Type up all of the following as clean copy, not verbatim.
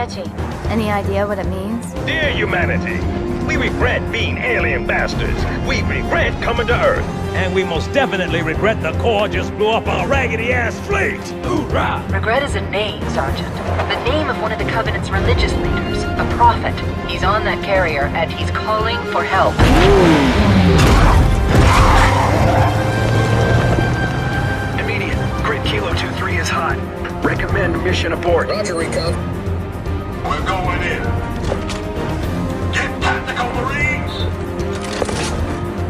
sketchy. Any idea what it means? Dear humanity, we regret being alien bastards. We regret coming to Earth. And we most definitely regret the Corps just blew up our raggedy-ass fleet. Hoorah! Regret is a name, Sergeant. The name of one of the Covenant's religious leaders, a prophet. He's on that carrier, and he's calling for help. Immediate. Grid Kilo 2-3 is hot. Recommend mission abort. Roger, Recon. We're going in. Get tactical, Marines!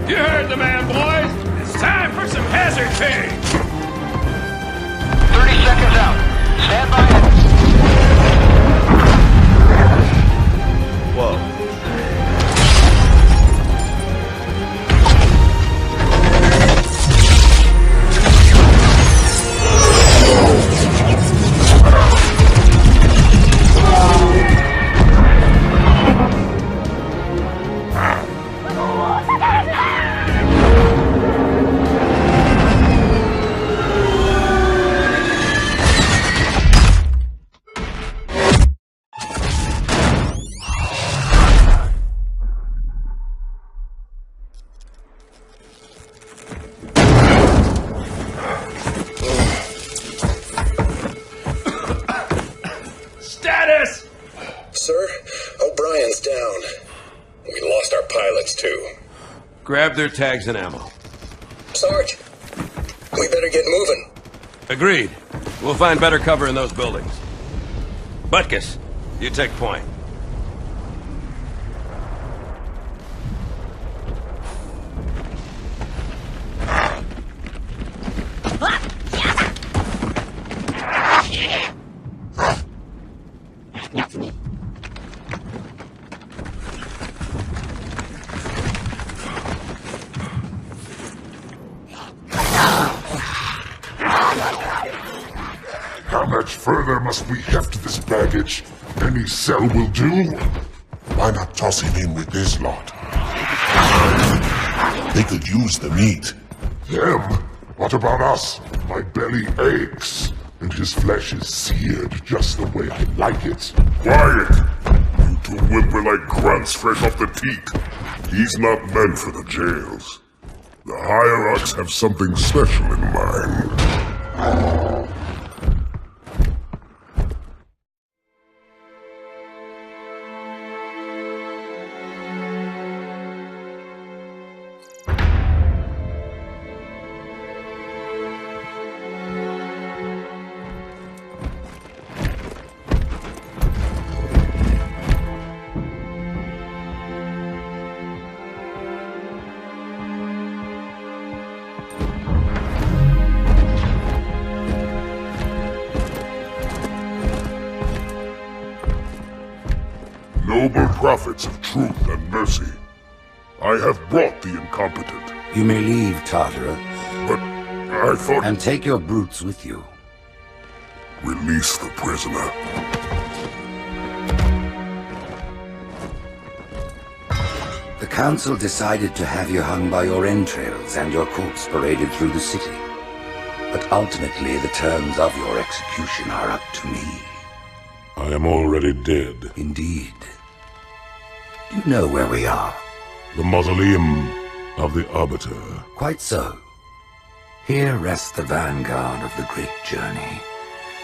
You heard the man, boys. It's time for some hazard pay. 30 seconds out. Stand by. Whoa. Sir, O'Brien's down. We lost our pilots, too. Grab their tags and ammo. Sarge, we better get moving. Agreed. We'll find better cover in those buildings. Butkus, you take point. How much further must we heft this baggage? Any cell will do? Why not toss him in with this lot? They could use the meat. Them? What about us? My belly aches, and his flesh is seared just the way I like it. Quiet! You two whimper like grunts fresh off the teat. He's not meant for the jails. The hierarchs have something special in mind. Noble prophets of truth and mercy, I have brought the incompetent. You may leave, Tartara. But I thought... And take your brutes with you. Release the prisoner. The Council decided to have you hung by your entrails and your corpse paraded through the city. But ultimately, the terms of your execution are up to me. I am already dead. Indeed. You know where we are. The mausoleum of the Arbiter. Quite so. Here rests the vanguard of the great journey.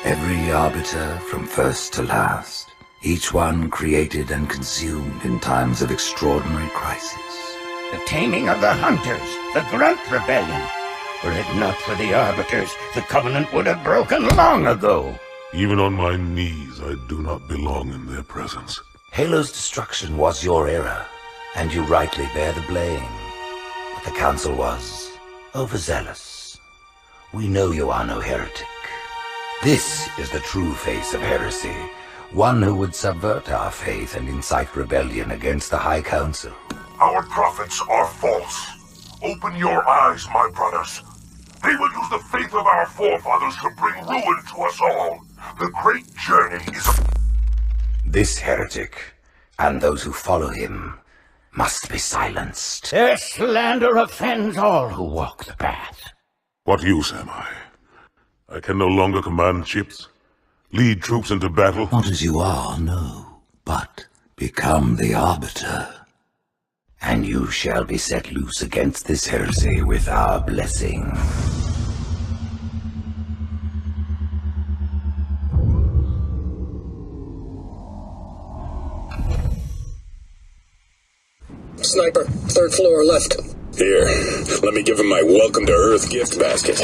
Every Arbiter from first to last. Each one created and consumed in times of extraordinary crisis. The taming of the Hunters, the Grunt Rebellion. Were it not for the Arbiters, the Covenant would have broken long ago. Even on my knees, I do not belong in their presence. Halo's destruction was your error, and you rightly bear the blame. But the Council was overzealous. We know you are no heretic. This is the true face of heresy, one who would subvert our faith and incite rebellion against the High Council. Our prophets are false. Open your eyes, my brothers. They will use the faith of our forefathers to bring ruin to us all. The great journey is a... This heretic, and those who follow him, must be silenced. Their slander offends all who walk the path. What use am I? I can no longer command ships. Lead troops into battle? Not as you are, no. But become the Arbiter. And you shall be set loose against this heresy with our blessing. Sniper, 3rd floor left. Here, let me give him my welcome to Earth gift basket.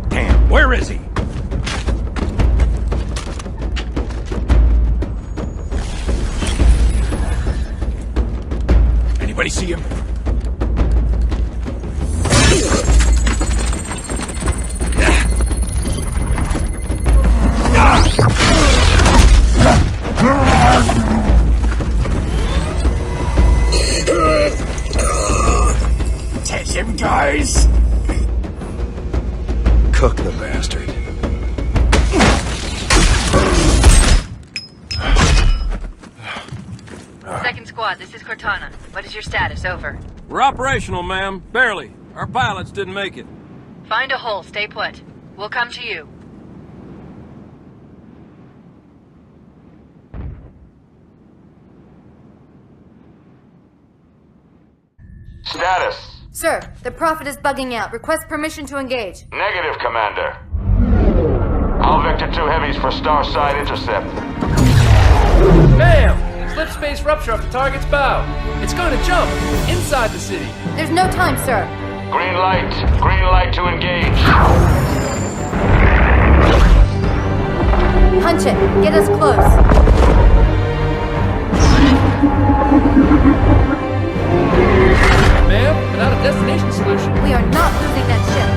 Damn, where is he? Anybody see him? Take him, guys! Cook the bastard. Second squad, this is Cortana. What is your status? Over. We're operational, ma'am. Barely. Our pilots didn't make it. Find a hole, stay put. We'll come to you. Status. Sir, the Prophet is bugging out. Request permission to engage. Negative, Commander. All Vector 2 heavies for Starside intercept. Bam! Slip space rupture off the target's bow. It's going to jump inside the city. There's no time, sir. Green light to engage. Punch it. Get us close. Ma'am, without a destination solution. We are not losing that ship.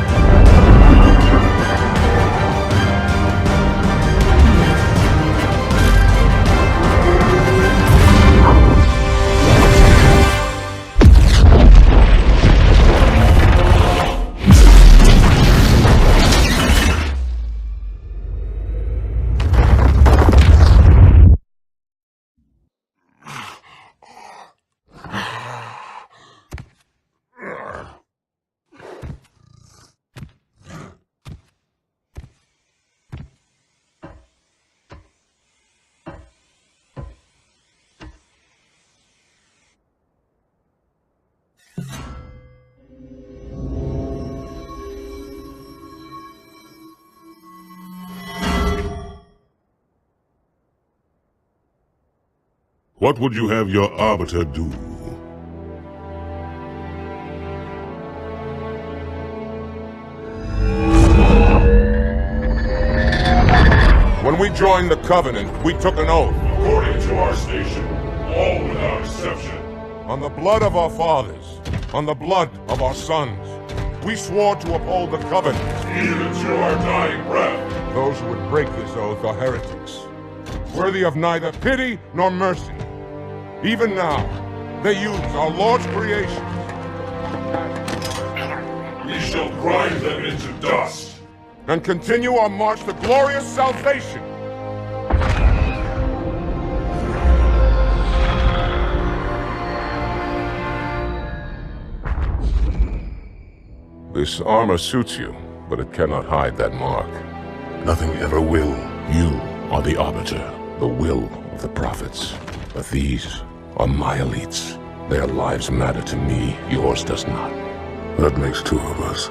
What would you have your Arbiter do? When we joined the Covenant, we took an oath. According to our station, all without exception. On the blood of our fathers, on the blood of our sons, we swore to uphold the Covenant. Even to our dying breath. Those who would break this oath are heretics, worthy of neither pity nor mercy. Even now, they use our Lord's creation. We shall grind them into dust and continue our march to glorious salvation. This armor suits you, but it cannot hide that mark. Nothing ever will. You are the Arbiter, the will of the prophets. But these are my elites. Their lives matter to me, yours does not. That makes two of us.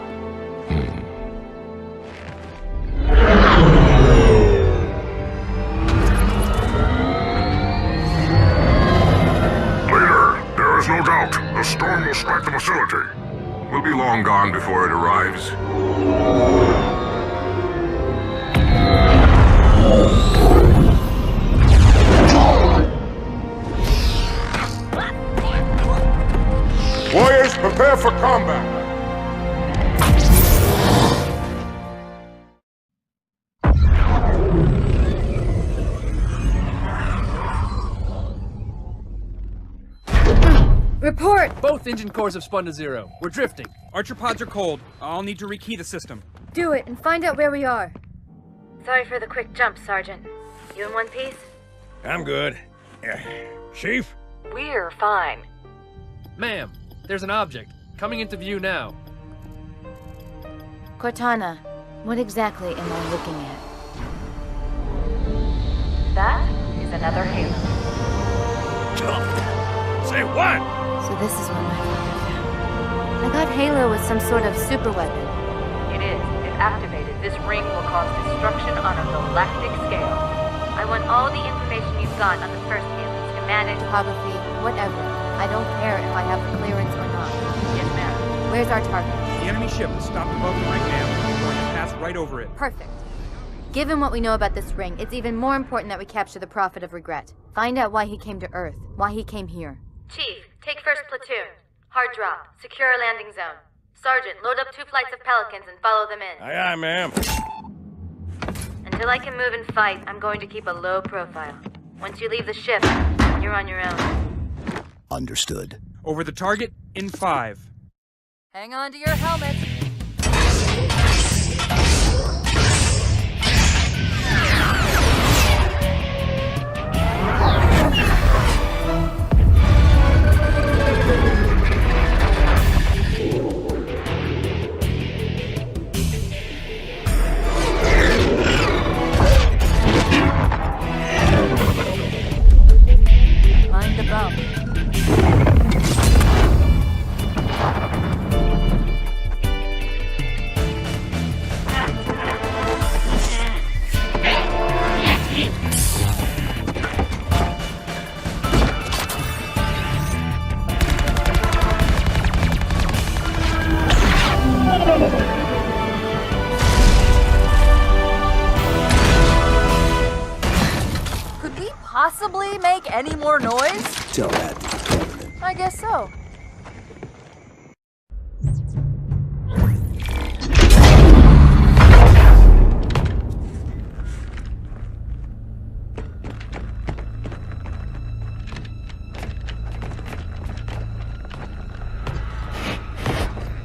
Later, there is no doubt the storm will strike the facility. We'll be long gone before it arrives. Warriors, prepare for combat! Report! Both engine cores have spun to zero. We're drifting. Archer pods are cold. I'll need to rekey the system. Do it and find out where we are. Sorry for the quick jump, Sergeant. You in one piece? I'm good. Chief? We're fine. Ma'am, there's an object. Coming into view now. Cortana, what exactly am I looking at? That is another Halo. Say what? So this is what my father found. I thought Halo was some sort of super weapon. It is. If activated, this ring will cause destruction on a galactic scale. I want all the information you've got on the first Halo. Schematic, topography, whatever. I don't care if I have the clearance or not. Yes, ma'am. Where's our target? The enemy ship is stopped above the ring now. We're going to pass right over it. Perfect. Given what we know about this ring, it's even more important that we capture the Prophet of Regret. Find out why he came to Earth, why he came here. Chief, take first platoon. Hard drop. Secure a landing zone. Sergeant, load up 2 flights of Pelicans and follow them in. Aye, aye, ma'am. Until I can move and fight, I'm going to keep a low profile. Once you leave the ship, you're on your own. Understood. Over the target in 5. Hang on to your helmet. Mind the bump. Could we possibly make any more noise? Tell that to the Covenant. I guess so.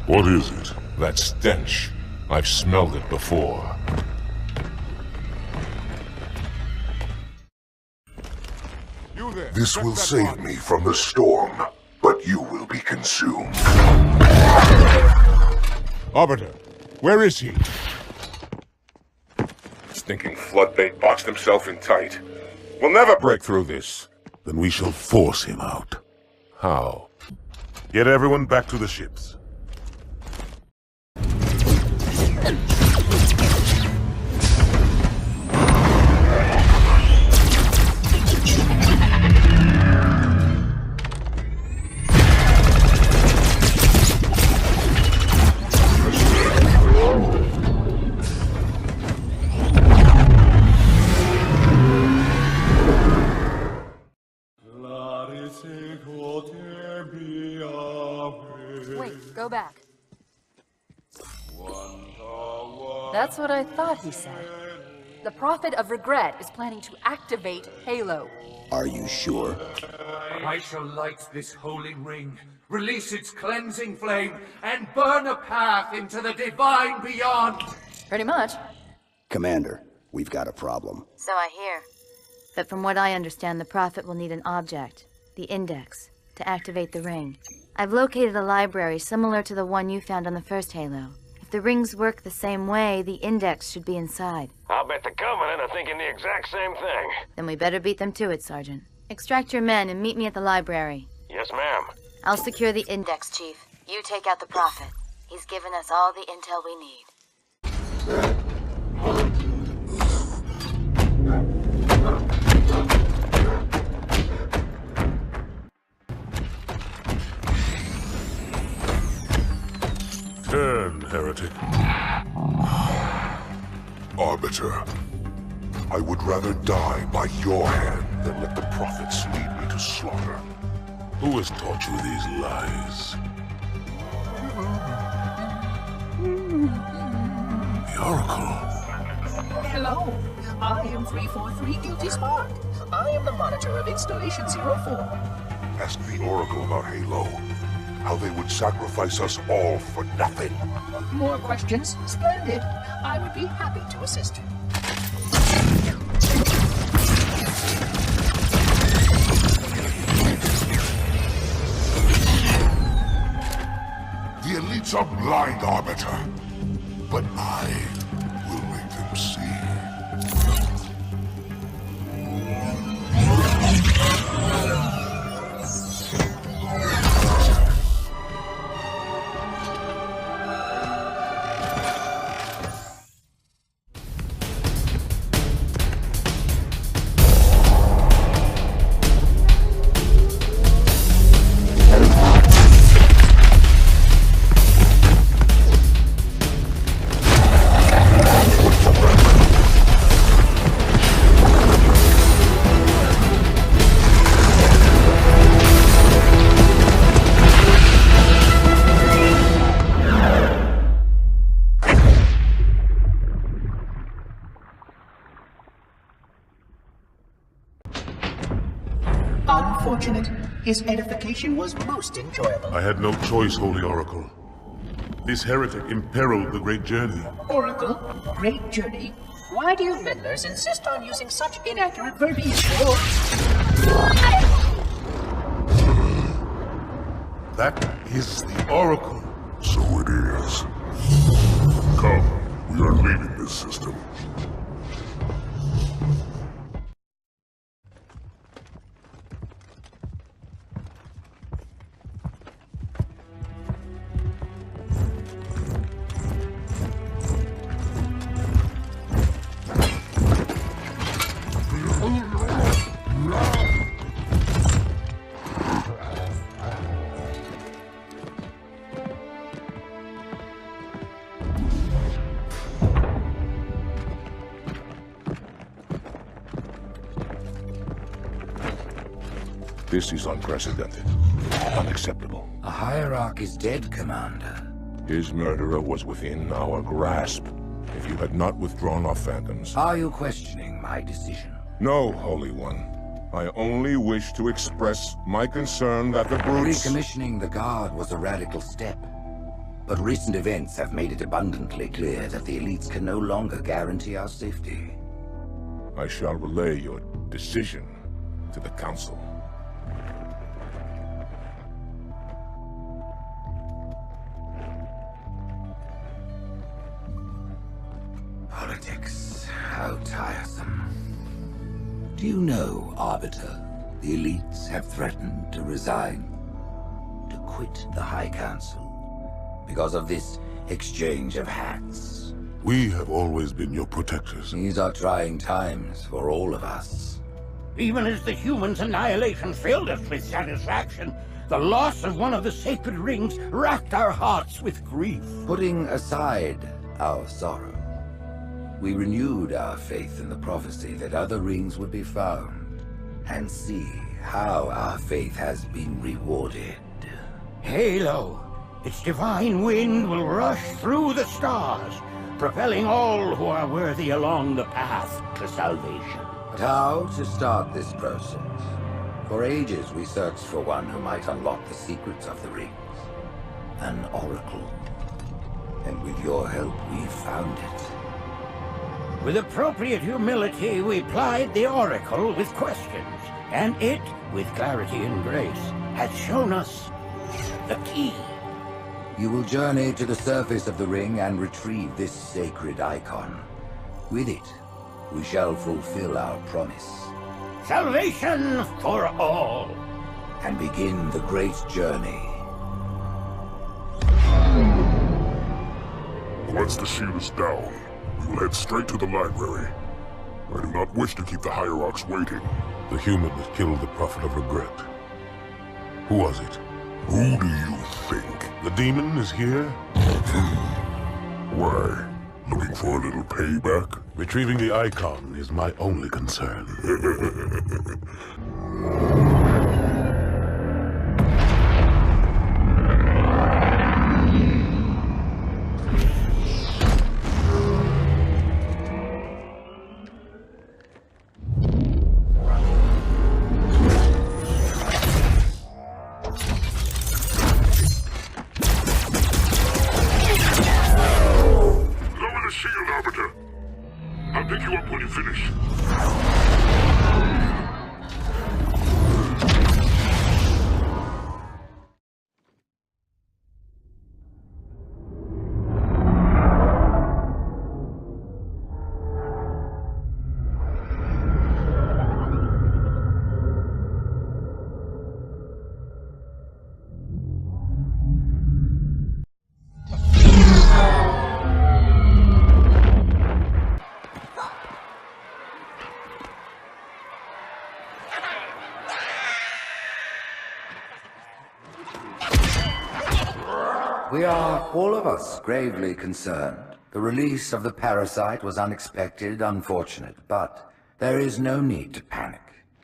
What is it? That stench. I've smelled it before. This will save me from the storm, but you will be consumed. Arbiter, where is he? Stinking floodbait boxed himself in tight. We'll never break through this. Then we shall force him out. How? Get everyone back to the ships. Wait, go back. That's what I thought he said. The Prophet of Regret is planning to activate Halo. Are you sure? I shall light this holy ring, release its cleansing flame, and burn a path into the divine beyond. Pretty much. Commander, we've got a problem. So I hear. But from what I understand, the Prophet will need an object, the Index, to activate the ring. I've located a library similar to the one you found on the first Halo. If the rings work the same way, the Index should be inside. I'll bet the Covenant are thinking the exact same thing. Then we better beat them to it, Sergeant. Extract your men and meet me at the library. Yes, ma'am. I'll secure the Index, Chief. You take out the Prophet. He's given us all the intel we need. Turn, heretic. Arbiter, I would rather die by your hand than let the prophets lead me to slaughter. Who has taught you these lies? The Oracle. Hello, I am 343 Guilty Spark. I am the monitor of Installation 04. Ask the Oracle about Halo. How they would sacrifice us all for nothing. More questions? Splendid. I would be happy to assist. The elites are blind, Arbiter. But I will make them see. Unfortunate. His edification was most enjoyable. I had no choice, Holy Oracle. This heretic imperiled the great journey. Oracle, great journey. Why do you meddlers insist on using such inaccurate verbiage? That is the Oracle. So it is. Come, we are leaving this system. This is unprecedented. Unacceptable. A hierarch is dead, Commander. His murderer was within our grasp. If you had not withdrawn our phantoms... Are you questioning my decision? No, Holy One. I only wish to express my concern that the brutes... Recommissioning the Guard was a radical step. But recent events have made it abundantly clear that the elites can no longer guarantee our safety. I shall relay your decision to the Council. Politics, how tiresome. Do you know, Arbiter, the elites have threatened to resign, to quit the High Council, because of this exchange of hats? We have always been your protectors. These are trying times for all of us. Even as the humans' annihilation filled us with satisfaction, the loss of one of the sacred rings racked our hearts with grief. Putting aside our sorrow, we renewed our faith in the prophecy that other rings would be found, and see how our faith has been rewarded. Halo, its divine wind will rush through the stars, propelling all who are worthy along the path to salvation. But how to start this process? For ages we searched for one who might unlock the secrets of the rings. An oracle. And with your help, we found it. With appropriate humility, we plied the Oracle with questions, and it, with clarity and grace, has shown us the key. You will journey to the surface of the ring and retrieve this sacred icon. With it, we shall fulfill our promise. Salvation for all. And begin the great journey. Once the shield is down, we will head straight to the library. I do not wish to keep the hierarchs waiting. The human that killed the Prophet of Regret. Who was it? Who do you think? The demon is here? Why? Looking for a little payback? Retrieving the icon is my only concern. Arbiter. I'll pick you up when you finish. We are, all of us, gravely concerned. The release of the parasite was unexpected, unfortunate, but there is no need to panic.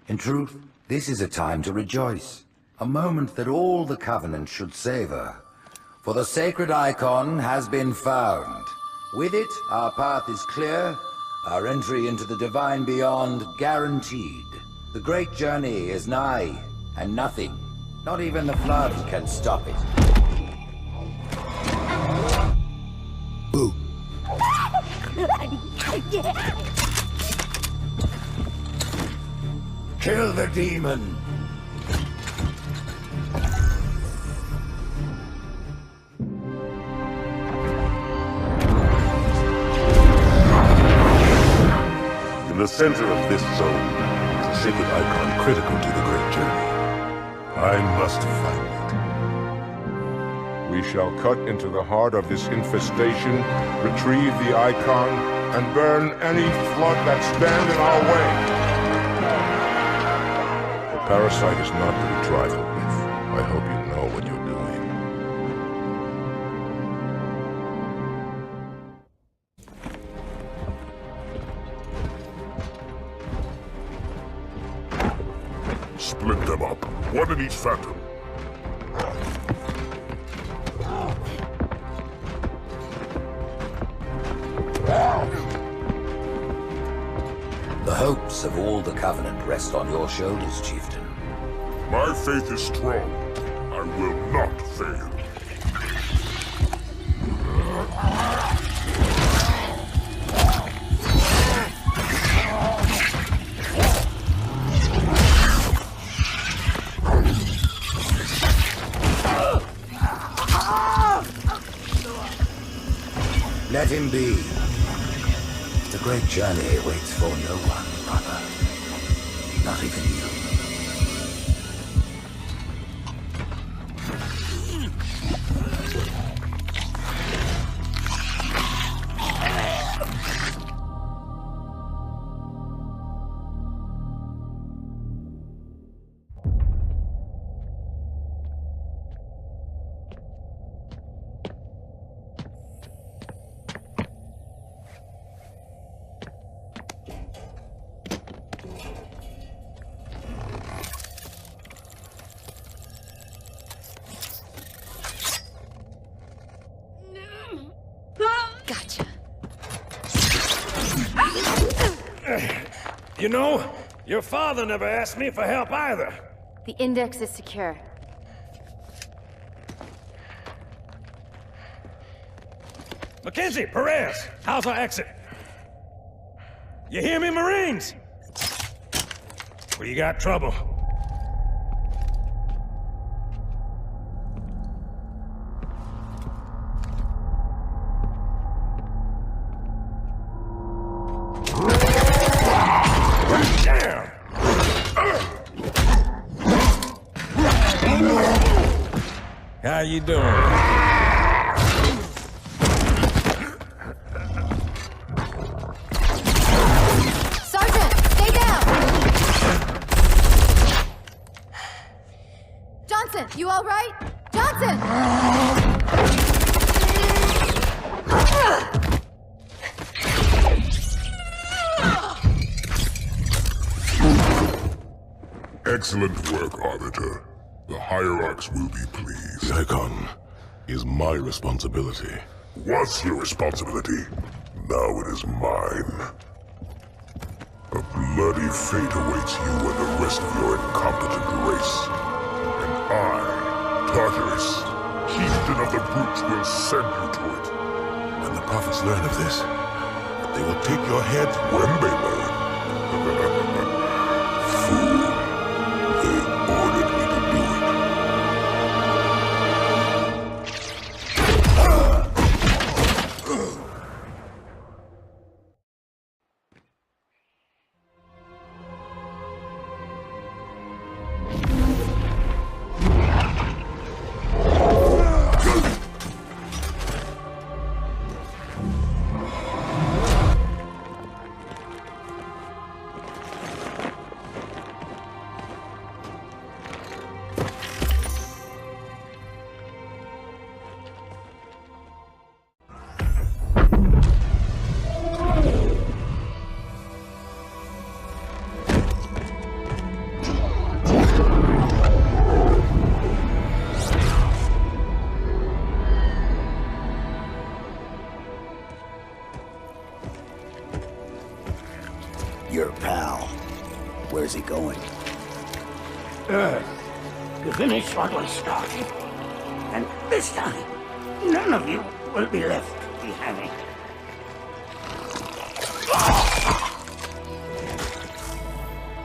In truth, this is a time to rejoice. A moment that all the Covenant should savor. For the sacred icon has been found. With it, our path is clear, our entry into the divine beyond guaranteed. The great journey is nigh, and nothing, not even the flood, can stop it. Boo. Kill the demon! In the center of this zone is a sacred icon critical to the great journey. I must find it. We shall cut into the heart of this infestation, retrieve the icon, and burn any flood that stand in our way. The parasite is not to be trifled with. I hope you know what you're doing. Split them up, one in each phantom. The hopes of all the Covenant rest on your shoulders, Chieftain. My faith is strong. I will not fail. Let him be. The great journey waits for no one, brother. Not even you. Gotcha. You know, your father never asked me for help either. The index is secure. Mackenzie, Perez, how's our exit? You hear me, Marines? We got trouble. Damn! How you doing? You all right? Johnson! Excellent work, Arbiter. The Hierarchs will be pleased. The icon is my responsibility. Was your responsibility. Now it is mine. A bloody fate awaits you and the rest of your incompetent race. And I, Tartarus, chieftain of the brutes, will send you to it. When the prophets learn of this, They will take your head when they learn. Fool. They ordered me to do it. Your pal. Where's he going? Earth, to finish what was started. And this time, none of you will be left behind.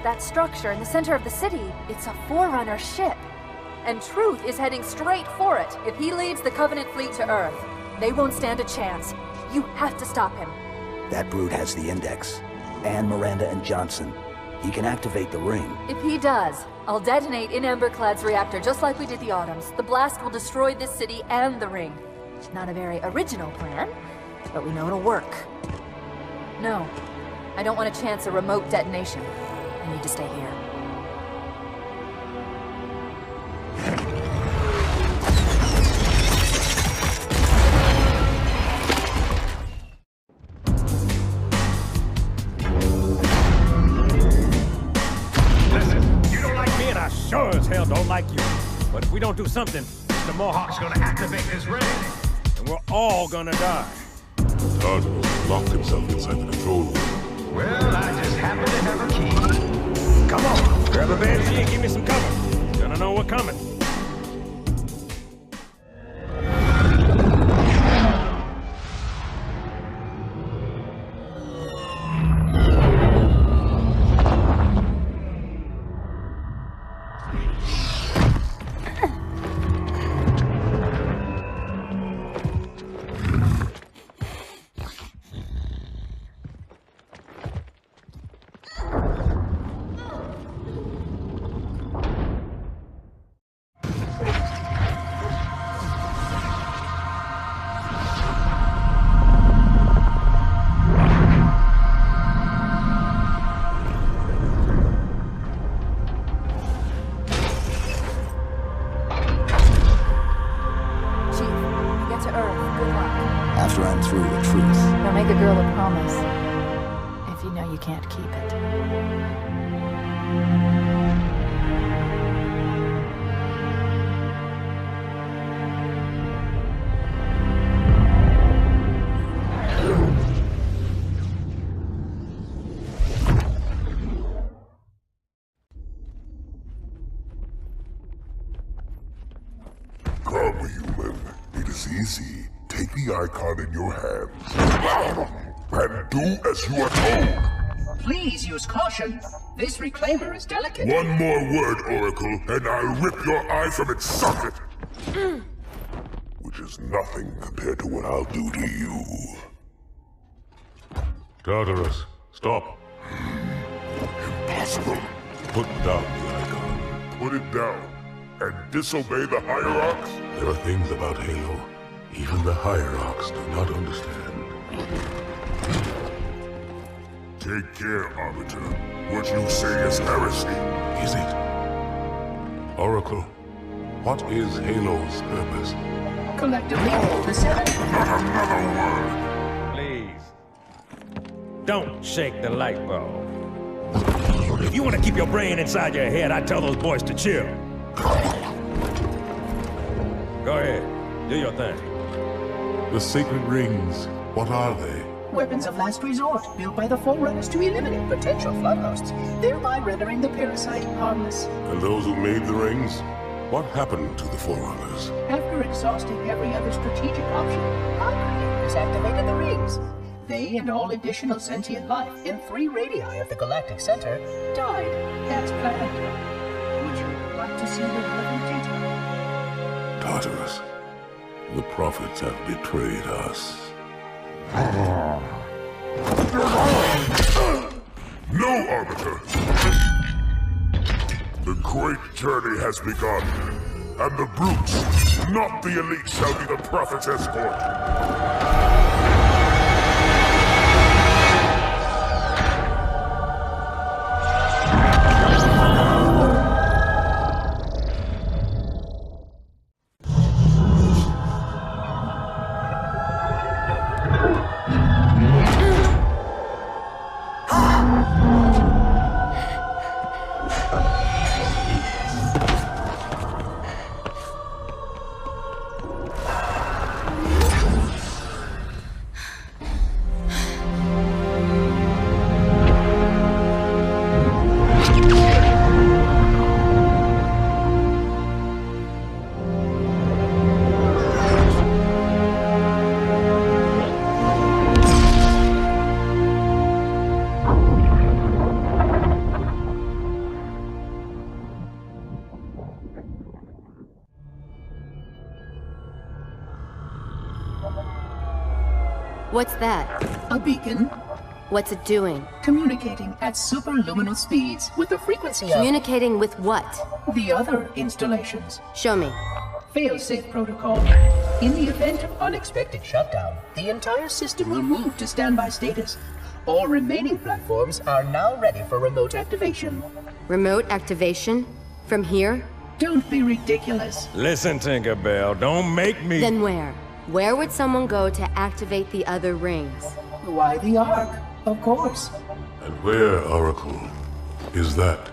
That structure in the center of the city, it's a Forerunner ship. And Truth is heading straight for it. If he leads the Covenant fleet to Earth, they won't stand a chance. You have to stop him. That brute has the Index. And Miranda and Johnson. He can activate the ring. If he does, I'll detonate in Emberclad's reactor just like we did the Autumn's. The blast will destroy this city and the ring. Not a very original plan, but we know it'll work. No, I don't want to chance a remote detonation. I need to stay here. Sure as hell don't like you. But if we don't do something, the Mohawk's gonna activate this ring. And we're all gonna die. Tartarus locked himself inside the control room. Well, I just happen to have a key. Come on, grab a banshee and give me some cover. Gonna know we're coming. After I'm through with Truth. Now make a girl a promise. If you know you can't keep it. Come, human. It is easy. Take the icon in your hands. And do as you are told. Please use caution. This reclaimer is delicate. One more word, Oracle, and I'll rip your eye from its socket. Which is nothing compared to what I'll do to you. Tartarus, stop. Impossible. Put down the icon. Put it down. And disobey the Hierarchs? There are things about Halo even the Hierarchs do not understand. Take care, Arbiter. What you say is heresy. Is it? Oracle, what is Halo's purpose? Collectively hold the cell. Not another word. Please. Don't shake the light bulb. If you want to keep your brain inside your head, I'd tell those boys to chill. Go ahead. Do your thing. The sacred rings, what are they? Weapons of last resort, built by the Forerunners to eliminate potential flood hosts, thereby rendering the parasite harmless. And those who made the rings? What happened to the Forerunners? After exhausting every other strategic option, our creators activated the rings. They and all additional sentient life in 3 radii of the galactic center died as planned. Would you like to see the relevant data? Tartarus, the prophets have betrayed us. No, Arbiter! The great journey has begun, and the brutes, not the elite, shall be the prophet's escort. What's that? A beacon. What's it doing? Communicating at superluminal speeds with the frequency of... Communicating with what? The other installations. Show me. Fail-safe protocol. In the event of unexpected shutdown, the entire system will move to standby status. All remaining platforms are now ready for remote activation. Remote activation? From here? Don't be ridiculous. Listen, Tinkerbell, don't make me... Then where? Where would someone go to activate the other rings? Why the Ark, of course. And where, Oracle, is that?